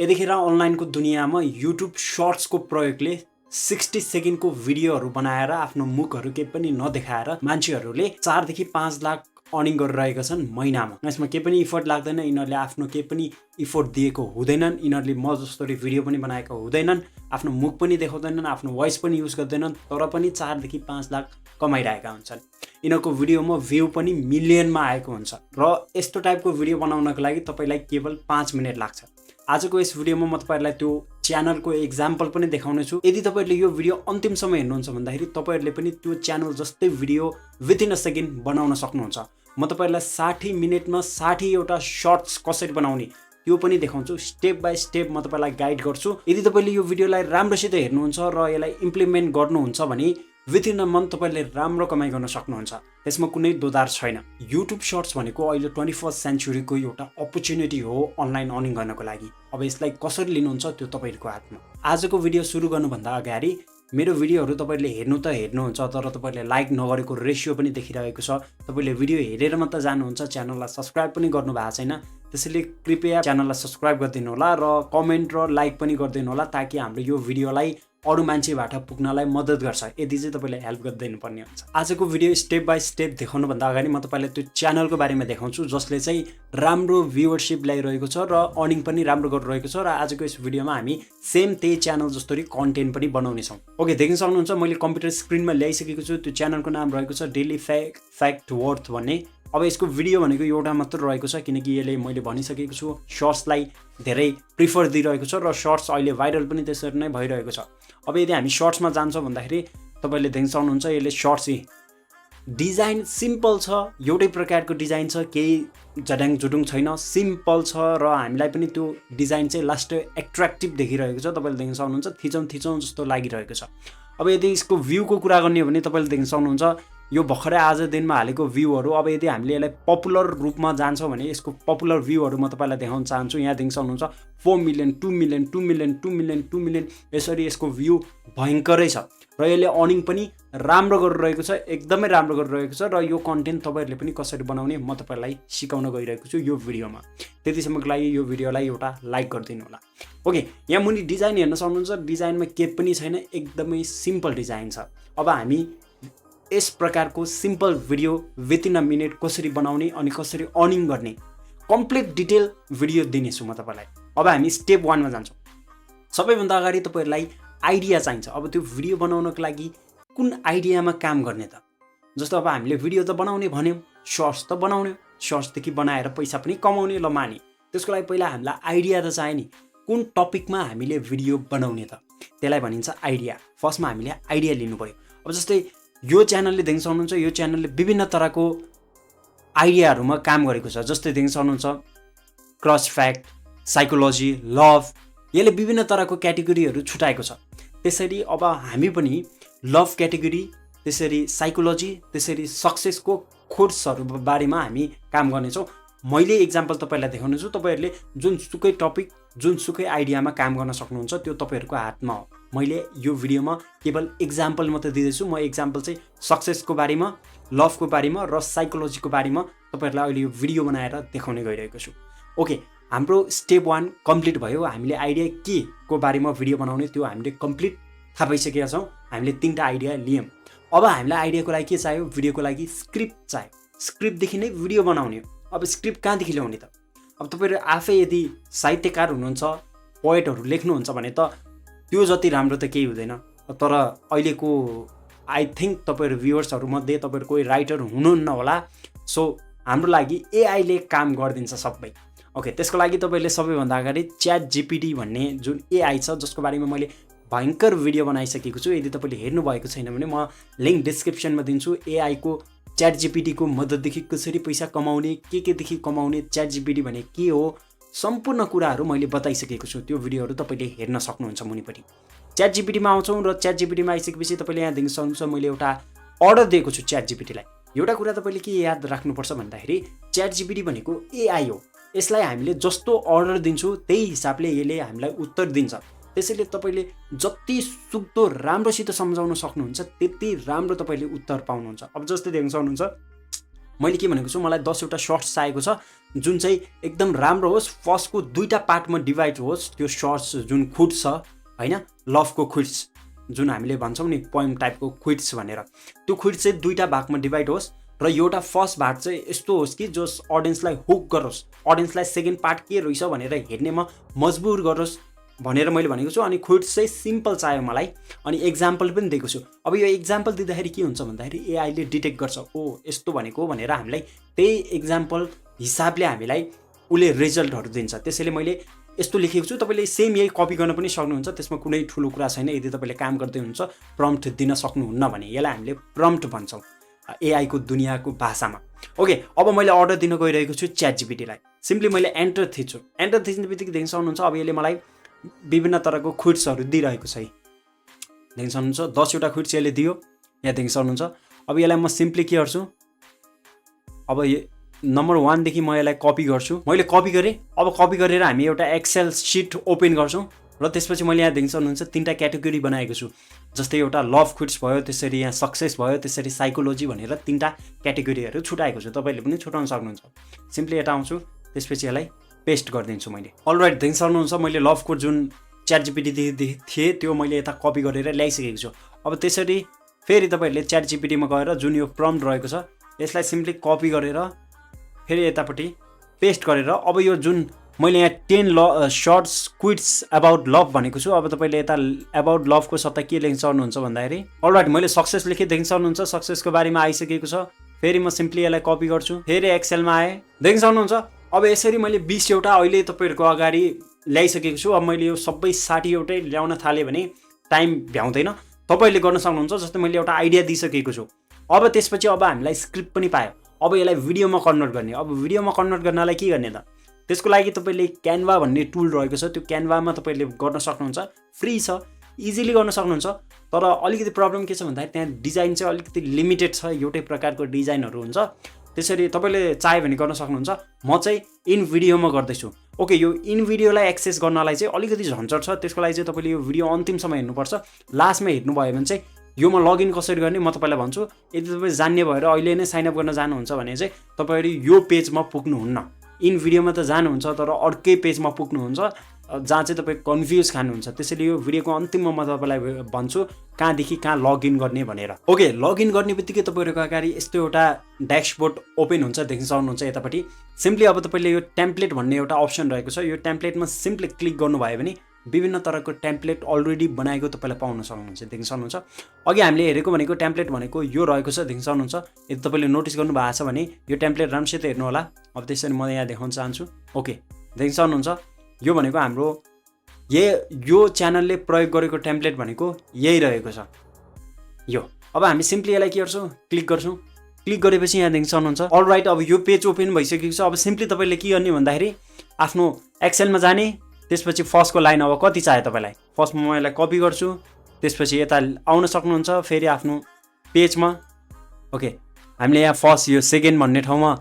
यतिखेर अनलाइनको दुनियाँमा युट्युब सर्ट्सको प्रयोगले 60 सेकेन्डको भिडियोहरू बनाएर आफ्नो मुखहरू केही पनि नदेखाएर मान्छेहरूले 4 देखि 5 लाख अर्निङ गरिरहेका छन् महिनामा। यसमा केही पनि इफोर्ट लाग्दैन, यिनीहरूले आफ्नो केही पनि इफोर्ट दिएको हुँदैनन्, यिनीहरूले म जस्तोरी भिडियो पनि बनाएको हुँदैनन्, आफ्नो मुख पनि देखाउँदैनन्, आफ्नो भोइस पनि युज गर्दैनन्, तर पनि 4 देखि 5 लाख कमाइरहेका हुन्छन्। यिनीहरूको भिडियोमा भ्यू पनि मिलियनमा आएको हुन्छ र यस्तो टाइपको भिडियो बनाउनको लागि तपाईलाई केवल 5 मिनेट लाग्छ। आजको यस भिडियोमा म तपाईहरुलाई त्यो च्यानलको एक्जाम्पल पनि देखाउने छु। यदि तपाईहरुले यो भिडियो अन्तिमसम्म हेर्नुहुन्छ भन्दाखेरि तपाईहरुले पनि त्यो च्यानल जस्तै भिडियो विथिन अ सेकेन्ड बनाउन सक्नुहुन्छ। म तपाईहरुलाई 60 मिनेटमा 60 वटा शर्ट्स कसरी बनाउने त्यो पनि देखाउँछु। स्टेप बाइ स्टेप म तपाईलाई गाइड गर्छु। यदि तपाईले यो भिडियोलाई राम्रोसित हेर्नुहुन्छ र यसलाई इम्प्लिमेन्ट गर्नुहुन्छ भने विथिन अ मन्थ तपाईले राम्रो कमाइ गर्न सक्नुहुन्छ। त्यसमा कुनै दोधार छैन। युट्युब सर्ट्स भनेको अहिले 21st सेन्चुरीको एउटा अपर्च्युनिटी हो अनलाइन अर्निङ गर्नको लागि। अब यसलाई कसरी लिनुहुन्छ त्यो तपाईहरुको हातमा। आजको भिडियो सुरु गर्नुभन्दा अगाडि मेरो भिडियोहरू तपाईले हेर्नु त हेर्नुहुन्छ, तर तपाईले लाइक नगरेको रेशियो पनि देखिरहेको छ। तपाईले भिडियो हेरेर मात्र जानुहुन्छ, च्यानललाई सब्स्क्राइब पनि गर्नु भएको छैन। त्यसैले कृपया च्यानललाई सब्स्क्राइब गरिदिनु होला र कमेन्ट र लाइक पनि गरिदिनु होला, ताकि हाम्रो यो भिडियोलाई अरु मान्छेबाट पुग्नलाई मद्दत गर्छ। यदि चाहिँ तपाईले हेल्प गरिदिनु पर्ने हुन्छ। आजको भिडियो स्टेप बाइ स्टेप देखाउनु भन्दा अगाडि म तपाईलाई त्यो च्यानलको बारेमा देखाउँछु जसले चाहिँ राम्रो भ्युअरशिप ल्याइरहेको छ र अर्निङ पनि राम्रो गरिरहेको छ। र आजको यस भिडियोमा हामी सेम त्यही च्यानल जस्तोरी कन्टेन्ट पनि बनाउने छौं। ओके, देख्न सक्नुहुन्छ मैले कम्प्युटर स्क्रिनमा ल्याइसकेको छु। त्यो च्यानलको नाम रहेको छ डेली फ्याक्ट वर्थ भन्ने। अब यसको भिडियो भनेको एउटा मात्र रहेको छ, किनकि यसले मैले भनिसकेको छु सर्ट्सलाई धेरै प्रिफर दिइरहेको छ र सर्ट्स अहिले भाइरल पनि त्यसरी नै भइरहेको छ। अब यदि हामी सर्ट्समा जान्छौँ भन्दाखेरि तपाईले देख्न सक्नुहुन्छ यसले सर्ट्स डिजाइन सिम्पल छ, एउटै प्रकारको डिजाइन छ, केही जडाङ जुडुङ छैन, सिम्पल छ र हामीलाई पनि त्यो डिजाइन चाहिँ लास्ट एट्र्याक्टिभ देखिरहेको छ। तपाईले देख्न सक्नुहुन्छ थिचौँ जस्तो लागिरहेको छ। अब यदि यसको भ्यूको कुरा गर्ने हो भने तपाईले देख्न सक्नुहुन्छ यो भर्खरै आज दिनमा हालेको भ्यूहरू। अब यदि हामीले यसलाई पपुलर रूपमा जान्छौँ भने यसको पपुलर भ्यूहरू म तपाईलाई देखाउन चाहन्छु। यहाँ देख्न सक्नुहुन्छ 4 million 2 million 2 million 2 million 2 million यसरी यसको भ्यू भयङ्करै छ र यसले अर्निङ पनि राम्रो गरिरहेको छ, एकदमै राम्रो गरिरहेको छ। र यो कन्टेन्ट तपाईहरुले पनि कसरी बनाउने म तपाईलाई सिकाउन गइरहेको छु यो भिडियोमा। त्यतिसम्मको लागि यो भिडियोलाई एउटा लाइक गरिदिनु होला। ओके, यहाँ मुनि डिजाइन हेर्न सक्नुहुन्छ, डिजाइनमा केही पनि छैन, एकदमै सिम्पल डिजाइन छ। अब हामी यस प्रकारको simple video within a minute कसरी बनाउने अनि कसरी अर्निङ गर्ने कम्प्लिट डिटेल भिडियो दिनेछु म तपाईलाई। अब हामी स्टेप 1 मा जान्छौँ। सबैभन्दा अगाडि तपाईहरुलाई आइडिया चाहिन्छ। अब त्यो भिडियो बनाउनको लागि कुन आइडियामा काम गर्ने त? जस्तो अब हामीले भिडियो त बनाउने भन्यौँ, सर्ट्स त बनाउने, सर्ट्सदेखि बनाएर पैसा पनि कमाउने, ल माने। त्यसको लागि पहिला हामीलाई आइडिया त चाहियो नि। कुन टपिकमा हामीले भिडियो बनाउने त? त्यसलाई भनिन्छ आइडिया। फर्स्टमा हामीले आइडिया लिनु पर्यो। अब जस्तै यो च्यानलले देख्न सक्नुहुन्छ यो च्यानलले विभिन्न तरहको आइडियाहरूमा काम गरेको छ। जस्तै देख्न सक्नुहुन्छ क्रस फ्याक्ट, साइकोलोजी, लभ, यसले विभिन्न तरहको क्याटेगोरीहरू छुटाएको छ। त्यसरी अब हामी पनि लभ क्याटेगोरी, त्यसरी साइकोलोजी, त्यसरी सक्सेसको कोर्सहरू बारेमा हामी काम गर्नेछौँ। मैले एक्जाम्पल तपाईलाई देखाउने छु। तपाईहरुले जुनसुकै टपिक, जुनसुकै आइडियामा काम गर्न सक्नुहुन्छ, त्यो तपाईहरुको हातमा हो। मैले यो भिडियोमा केवल एक्जाम्पल मात्र दिँदैछु। म एक्जाम्पल चाहिँ सक्सेसको बारेमा, लभको बारेमा र साइकोलोजीको बारेमा तपाईहरुलाई अहिले यो भिडियो बनाएर देखाउने गइरहेको छु। ओके, हाम्रो स्टेप 1 कम्प्लिट भयो। हामीले आइडिया के को बारेमा भिडियो बनाउने त्यो हामीले कम्प्लिट थाहा पाइसकेका छौँ। हामीले 3टा आइडिया लियौँ। अब हामीलाई आइडियाको लागि के चाहियो? भिडियोको लागि स्क्रिप्ट चाहियो। स्क्रिप्टदेखि नै भिडियो बनाउने। अब स्क्रिप्ट कहाँदेखि ल्याउने त? अब तपाईहरु आफै यदि साहित्यकार हुनुहुन्छ, पोएटहरू लेख्नुहुन्छ भने त त्यो जति राम्रो त केही हुँदैन। तर अहिलेको आई थिङ्क तपाईहरु भ्युअर्सहरू मध्ये तपाईहरु कोही राइटर हुनुहुन्न होला। सो हाम्रो लागि एआईले काम गरिदिन्छ सबै। ओके, त्यसको लागि तपाईले सबैभन्दा अगाडि च्याट जीपीटी भन्ने जुन एआई छ, जसको बारेमा मैले भयङ्कर भिडियो बनाइसकेको छु। यदि तपाईले हेर्नु भएको छैन भने म लिङ्क डिस्क्रिप्सनमा दिन्छु। एआई को च्याट जीपीटी को मद्दतदेखि कसरी पैसा कमाउने, केदेखि कमाउने, च्याट जीपीटी भने के हो, सम्पूर्ण कुराहरू मैले बताइसकेको छु। त्यो भिडियोहरू तपाईले हेर्न सक्नुहुन्छ मुनिपट्टि। च्याट जीपीटीमा आउँछौँ र च्याट जीपीटीमा आइसकेपछि तपाईले यहाँ देख्न सक्नुहुन्छ मैले एउटा अर्डर दिएको छु च्याट जीपीटीलाई। एउटा कुरा तपाईले के याद राख्नुपर्छ भन्दाखेरि च्याट जीपीटी भनेको एआई हो। यसलाई हामीले जस्तो अर्डर दिन्छौँ त्यही हिसाबले यसले हामीलाई उत्तर दिन्छ। त्यसैले तपाईले जति सुक्दो राम्रोसित सम्झाउन सक्नुहुन्छ त्यति राम्रो तपाईले उत्तर पाउनुहुन्छ। अब जस्तै देख्न सक्नुहुन्छ मैले के भनेको छु मलाई 10 वटा सर्ट्स चाहिएको छ जुन चाहिँ एकदम राम्रो होस् फर्स्टको दुईटा पार्टमा डिभाइड होस् त्यो सर्ट्स जुन खुट्स छ हैन लभको खुट्स जुन हामीले भन्छौँ नि पोएम टाइपको क्विट्स भनेर त्यो क्विट्स चाहिँ दुईटा भागमा डिभाइड होस् र एउटा फर्स्ट भाग चाहिँ यस्तो होस् कि जो अडियन्सलाई हुक गरोस् अडियन्सलाई सेकेन्ड पार्ट के रहेछ भनेर हेर्नेमा मजबुर गरोस् भनेर मैले भनेको छु अनि क्विट्स चाहिँ सिम्पल चाहियो मलाई अनि एक्जाम्पल पनि दिएको छु अब यो एक्जाम्पल दिँदाखेरि के हुन्छ भन्दाखेरि एआईले डिटेक्ट गर्छ ओ यस्तो भनेको भनेर हामीलाई त्यही एक्जाम्पल हिसाबले हामीलाई उले रिजल्टहरू दिन्छ त्यसैले मैले यस्तो लेखेको छु तपाईले सेम यही कपी गर्न पनि सक्नुहुन्छ त्यसमा कुनै ठुलो कुरा छैन यदि तपाईले काम गर्दै हुनुहुन्छ प्रम्प्ट दिन सक्नुहुन्न भने यसलाई हामीले प्रम्प्ट भन्छौँ एआई को दुनियाँको भाषामा ओके अब मैले अर्डर दिन गइरहेको छु च्याटजीपीटी लाई सिम्पली मैले एन्टर थिच्छु एन्टर थिच्नेबित्तिकै देख्न सक्नुहुन्छ अब यसले मलाई विभिन्न तरहको क्विट्सहरू दिइरहेको छ देख्न सक्नुहुन्छ 10 वटा क्विट्स यसले दियो यहाँ देख्न सक्नुहुन्छ अब यसलाई म सिम्पली के गर्छु अब नम्बर 1 देखि म यसलाई कपी गर्छु मैले कपी गरेँ अब कपी गरेर हामी एउटा एक्सेल सिट ओपन गर्छौँ र त्यसपछि मैले यहाँ देख्न सक्नुहुन्छ तीनटा क्याटेगोरी बनाएको छु जस्तै एउटा लभ क्विट्स भयो त्यसरी यहाँ सक्सेस भयो त्यसरी साइकोलोजी भनेर तीनटा क्याटेगोरीहरू छुटाएको छु तपाईले पनि छुटाउन सक्नुहुन्छ सिम्पली यता आउँछु त्यसपछि यसलाई पेस्ट गरिदिन्छु मैले अलराइट देख्न सक्नुहुन्छ मैले लभको जुन च्याटजीपीटी थिए त्यो मैले यता कपी गरेर ल्याइसकेको छु अब त्यसरी फेरि तपाईहरुले च्याटजीपीटीमा गएर जुन यो प्रम्प्ट रहेको छ यसलाई सिम्पली कपी गरेर फेरि यतापट्टि पेस्ट गरेर अब यो जुन मैले यहाँ 10 सर्ट्स क्विट्स अबाउट लभ भनेको छु अब तपाईले यता अबाउट लभको सट्टा के लेख्न सक्नुहुन्छ भन्दाखेरि अलराइट मैले सक्सेस लेखे देख्न सक्नुहुन्छ सक्सेसको बारेमा आइसकेको छ फेरि म सिम्पली यसलाई कपी गर्छु फेरि एक्सेलमा आए देख्न सक्नुहुन्छ अब यसरी मैले 20 वटा अहिले तपाईहरुको अगाडि ल्याइसकेको छु अब मैले यो सबै 60 वटै ल्याउन थाले भने टाइम भ्याउँदैन तपाईले गर्न सक्नुहुन्छ जस्तै मैले एउटा आइडिया दिइसकेको छु अब त्यसपछि अब हामीलाई स्क्रिप्ट पनि पायो अब यसलाई भिडियोमा कन्भर्ट गर्ने अब भिडियोमा कन्भर्ट गर्नलाई के गर्ने त त्यसको लागि तपाईले क्यानभा भन्ने टुल रहेको छ त्यो क्यानभामा तपाईले गर्न सक्नुहुन्छ फ्री छ इजिली गर्न सक्नुहुन्छ तर अलिकति प्रब्लम के छ भन्दाखेरि त्यहाँ डिजाइन चाहिँ अलिकति लिमिटेड छ एउटै प्रकारको डिजाइनहरू हुन्छ त्यसरी तपाईले चाहे भने गर्न सक्नुहुन्छ म चाहिँ इन भिडियोमा गर्दैछु ओके यो इन भिडियोलाई एक्सेस गर्नलाई चाहिँ अलिकति झन्झट छ त्यसको लागि चाहिँ तपाईले यो भिडियो अन्तिमसम्म हेर्नुपर्छ लास्टमा हेर्नु भयो भने चाहिँ यो म लगइन कसरी गर्ने म तपाईलाई भन्छु यदि तपाई जान्ने भएर अहिले नै साइन अप गर्न जानुहुन्छ भने चाहिँ तपाईहरु यो पेजमा पुग्नुहुन्न इन भिडियोमा त जानुहुन्छ तर अर्कै पेजमा पुग्नुहुन्छ जहाँ चाहिँ तपाईं कन्फ्युज खानुहुन्छ त्यसैले यो भिडियोको अन्तिममा म तपाईलाई भन्छु कहाँदेखि कहाँ लगइन गर्ने भनेर ओके लगइन गर्ने बित्तिकै तपाईहरुको अगाडि यस्तो एउटा ड्याशबोर्ड ओपन हुन्छ देख्न सक्नुहुन्छ यतापट्टि सिम्पली अब तपाईले यो टेम्प्लेट भन्ने एउटा अप्सन रहेको छ यो टेम्प्लेटमा सिम्पली क्लिक गर्नुभयो भने विभिन्न तरहको टेम्प्लेट अलरेडी बनाएको तपाईले पाउन सक्नुहुन्छ देख्न सक्नुहुन्छ अघि हामीले हेरेको भनेको टेम्प्लेट भनेको यो रहेको छ देख्न सक्नुहुन्छ यदि तपाईले नोटिस गर्नु भएको छ भने यो टेम्प्लेट राम्रोसित हेर्नु होला अब त्यसरी म यहाँ देखाउन चाहन्छु ओके देख्न सक्नुहुन्छ यो भनेको हाम्रो यो च्यानलले प्रयोग गरेको टेम्प्लेट भनेको यही रहेको छ यो अब हामी सिम्पली यसलाई के गर्छौं क्लिक गरेपछि यहाँ देख्न सक्नुहुन्छ अलराइट अब यो पेज ओपन भइसकेको छ अब सिम्पली तपाईले के गर्ने भन्दाखेरि आफ्नो एक्सेलमा जाने त्यसपछि फर्स्टको लाइन अब कति चाहियो तपाईलाई फर्स्टमा म यसलाई कपी गर्छु त्यसपछि यता आउन सक्नुहुन्छ फेरि आफ्नो पेजमा ओके हामीले यहाँ फर्स्ट यो सेकेन्ड भन्ने ठाउँमा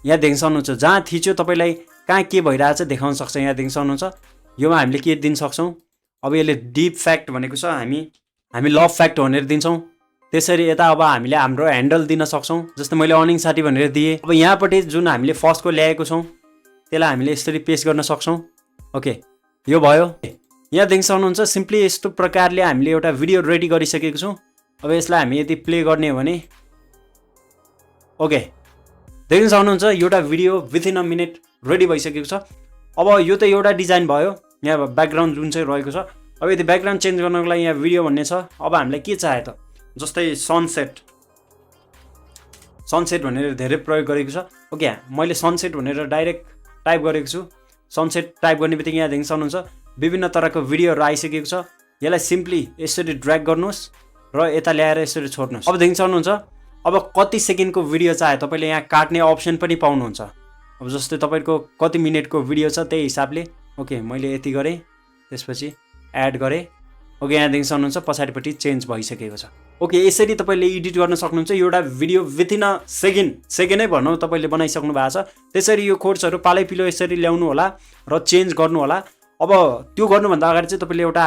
यहाँ देख्न सक्नुहुन्छ जहाँ थिच्यो तपाईलाई कहाँ के भइरहेछ देखाउन सक्छ यहाँ देख्न सक्नुहुन्छ योमा हामीले के दिन सक्छौं अब यसले डीप फ्याक्ट भनेको छ हामी लभ फ्याक्ट भनेर दिन्छौं त्यसरी यता अब हामीले हाम्रो ह्यान्डल दिन सक्छौं जस्तै मैले अर्निङ साथी भनेर दिए अब यहाँपट्टि जुन हामीले फर्स्टको ल्याएको छौं त्यसलाई हामीले यसरी पेस्ट गर्न सक्छौं ओके यो भयो यहाँ देख्न सक्नुहुन्छ सिम्पली यस्तो प्रकारले हामीले एउटा भिडियो रेडी गरिसकेको छौं अब यसलाई हामी यदि प्ले गर्ने हो भने ओके देख्न सक्नुहुन्छ एउटा video within a minute ready भइसकेको छ अब यो त एउटा डिजाइन भयो यहाँ ब्याकग्राउन्ड जुन चाहिँ रहेको छ अब यदि ब्याकग्राउन्ड चेन्ज गर्नको लागि यहाँ भिडियो भन्ने छ अब हामीलाई के चाहियो त जस्तै सनसेट भनेर धेरै प्रयोग गरेको छ ओके मैले सनसेट भनेर डाइरेक्ट टाइप गरेको छु सनसेट टाइप गर्ने बित्तिकै यहाँ देख्न सक्नुहुन्छ विभिन्न तरहको भिडियोहरू आइसकेको छ यसलाई सिम्पली यसरी ड्र्याग गर्नुहोस् र यता ल्याएर यसरी छोड्नुहोस् अब देख्न सक्नुहुन्छ अब कति सेकेन्डको भिडियो चाहे तपाईले यहाँ काट्ने अप्सन पनि पाउनुहुन्छ अब जस्तै तपाईको कति मिनेटको भिडियो छ त्यही हिसाबले ओके मैले यति गरे त्यसपछि एड गरे ओके यहाँ देख्न सक्नुहुन्छ पछाडिपट्टि चेन्ज भइसकेको छ ओके यसरी तपाईले एडिट गर्न सक्नुहुन्छ एउटा भिडियो विथिन अ सेकेन्डै भनौं तपाईले बनाइसक्नु भएको छ त्यसरी यो कोड्सहरु पालैपिलो यसरी ल्याउनु होला र चेन्ज गर्नु होला अब त्यो गर्नुभन्दा अगाडि चाहिँ तपाईले एउटा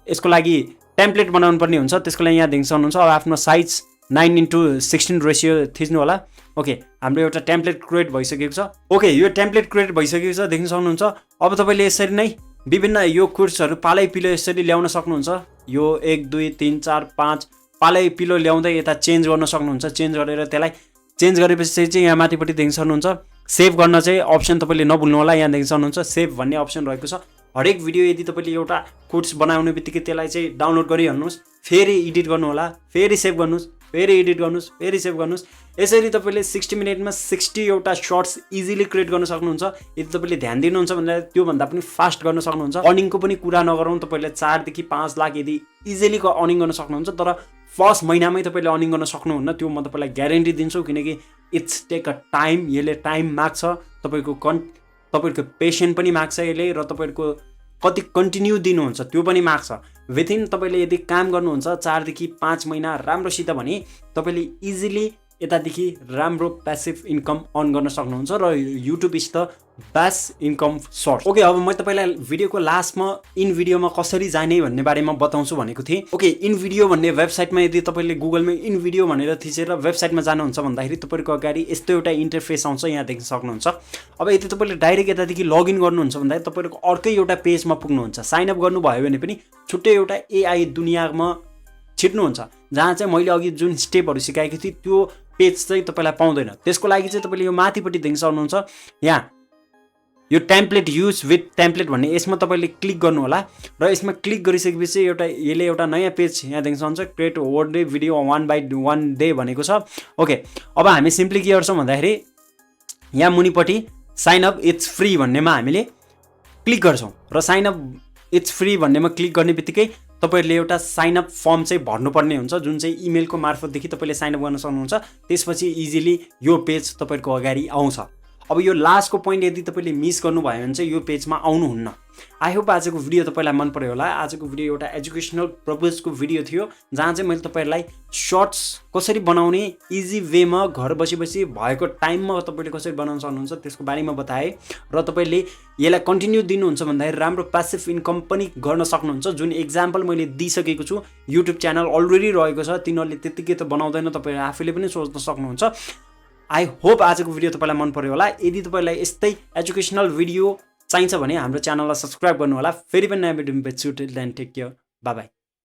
यसको लागि टेम्प्लेट बनाउनु पर्ने हुन्छ त्यसको लागि यहाँ देख्न सक्नुहुन्छ अब आफ्नो साइज 9:16 रेशियो थिच्नु होला ओके हाम्रो एउटा टेम्प्लेट क्रिएट भइसकेको छ। ओके यो टेम्प्लेट क्रिएट भइसकेको छ देख्न सक्नुहुन्छ। अब तपाईँले यसरी नै विभिन्न यो कोट्सहरू पालै पिलो यसरी ल्याउन सक्नुहुन्छ। यो 1 2 3 4 5 पालै पिलो ल्याउँदै यता चेन्ज गर्न सक्नुहुन्छ। चेन्ज गरेर त्यसलाई चेन्ज गरेपछि चाहिँ यहाँ माथिपट्टि देख्न सक्नुहुन्छ सेभ गर्न चाहिँ अप्सन तपाईँले नभुल्नु होला। यहाँ देख्न सक्नुहुन्छ सेभ भन्ने अप्सन रहेको छ। हरेक भिडियो यदि तपाईँले एउटा कोट्स बनाउने बित्तिकै त्यसलाई चाहिँ डाउनलोड गरिहाल्नुहोस्, फेरि एडिट गर्नु होला, फेरि सेभ गर्नुहोस्, फेरि एडिट गर्नुहोस्, फेरि सेभ गर्नुहोस्। यसरी तपाईँले 60 मिनटमा 60 एउटा सर्ट्स इजिली क्रिएट गर्न सक्नुहुन्छ। यदि तपाईँले ध्यान दिनुहुन्छ भने त्योभन्दा पनि फास्ट गर्न सक्नुहुन्छ। अर्निङको पनि कुरा नगरौँ, तपाईँले 4 देखि 5 लाख यदि इजिली अर्निङ गर्न सक्नुहुन्छ। तर फर्स्ट महिनामै तपाईँले अर्निङ गर्न सक्नुहुन्न, त्यो म तपाईँलाई ग्यारेन्टी दिन्छु। किनकि इट्स टेक अ टाइम, यसले टाइम माग्छ, तपाईँको पेसेन्ट पनि माग्छ यसले, र तपाईँको कति कन्टिन्यू दिनुहुन्छ त्यो पनि माग्छ। विथिन तपाईँले यदि काम गर्नुहुन्छ 4 देखि 5 महिना राम्रोसित भने तपाईँले इजिली यतादेखि राम्रो प्यासिभ इन्कम अर्न गर्न सक्नुहुन्छ। र YouTube is the best income source. Okay अब म तपाईँलाई भिडियोको लास्टमा इन भिडियोमा कसरी जाने भन्ने बारेमा बताउँछु भनेको थिएँ। ओके इन भिडियो भन्ने वेबसाइटमा यदि तपाईँले गुगलमा इन भिडियो भनेर थिचेर वेबसाइटमा जानुहुन्छ भन्दाखेरि तपाईँको अगाडि यस्तो एउटा इन्टरफेस आउँछ, यहाँ देख्न सक्नुहुन्छ। अब यदि तपाईँले डाइरेक्ट यतादेखि लगइन गर्नुहुन्छ भन्दाखेरि तपाईँको अर्कै एउटा पेजमा पुग्नुहुन्छ। साइनअप गर्नुभयो भने पनि छुट्टै एउटा एआई दुनियाँमा छिट्नुहुन्छ, जहाँ चाहिँ मैले अघि जुन स्टेपहरू सिकाएको थिएँ त्यो पेज चाहिँ तपाईँलाई पाउँदैन। त्यसको लागि चाहिँ तपाईँले यो माथिपट्टि देख्न सक्नुहुन्छ, यहाँ यो टेम्प्लेट युज विथ टेम्प्लेट भन्ने यसमा तपाईँले क्लिक गर्नु होला। र यसमा क्लिक गरिसकेपछि यसले एउटा नयाँ पेज यहाँ देख्न सक्नुहुन्छ, create word day video 1 by 1 day भनेको छ। ओके अब हामी सिम्पली के गर्छौँ भन्दाखेरि यहाँ मुनिपट्टि साइनअप इट्स फ्री भन्नेमा हामीले क्लिक गर्छौँ, र साइनअप इट्स फ्री भन्नेमा क्लिक गर्ने बित्तिकै तपाईँहरूले एउटा साइनअप फर्म चाहिँ भर्नुपर्ने हुन्छ, जुन चाहिँ इमेलको मार्फतदेखि तपाईँले साइनअप गर्न सक्नुहुन्छ। त्यसपछि इजिली यो पेज तपाईँको अगाडि आउँछ। अब यो लास्टको पोइन्ट यदि तपाईँले मिस गर्नुभयो भने चाहिँ यो पेजमा आउनुहुन्न। आई होप आजको भिडियो तपाईँलाई मन पर्यो होला। आजको भिडियो एउटा एजुकेसनल पर्पजको भिडियो थियो, जहाँ चाहिँ मैले तपाईँहरूलाई सर्ट्स कसरी बनाउने इजी वेमा घर बसी भएको टाइममा तपाईँले कसरी बनाउन सक्नुहुन्छ त्यसको बारेमा बताएँ। र तपाईँले यसलाई कन्टिन्यू दिनुहुन्छ भन्दाखेरि राम्रो प्यासिभ इन्कम पनि गर्न सक्नुहुन्छ। जुन एक्जाम्पल मैले दिइसकेको छु, युट्युब च्यानल अलरेडी रहेको छ, तिनीहरूले त्यत्तिकै त बनाउँदैन, तपाईँले आफैले पनि सोच्न सक्नुहुन्छ। आई होप आजको भिडियो तपाईँलाई मन पर्यो होला। यदि तपाईँलाई यस्तै एजुकेसनल भिडियो चाहिन्छ भने हाम्रो च्यानललाई सब्सक्राइब गर्नु होला। फेरि पनि नयाँ भिडियोमा भेट्छु। Till then take care, bye by.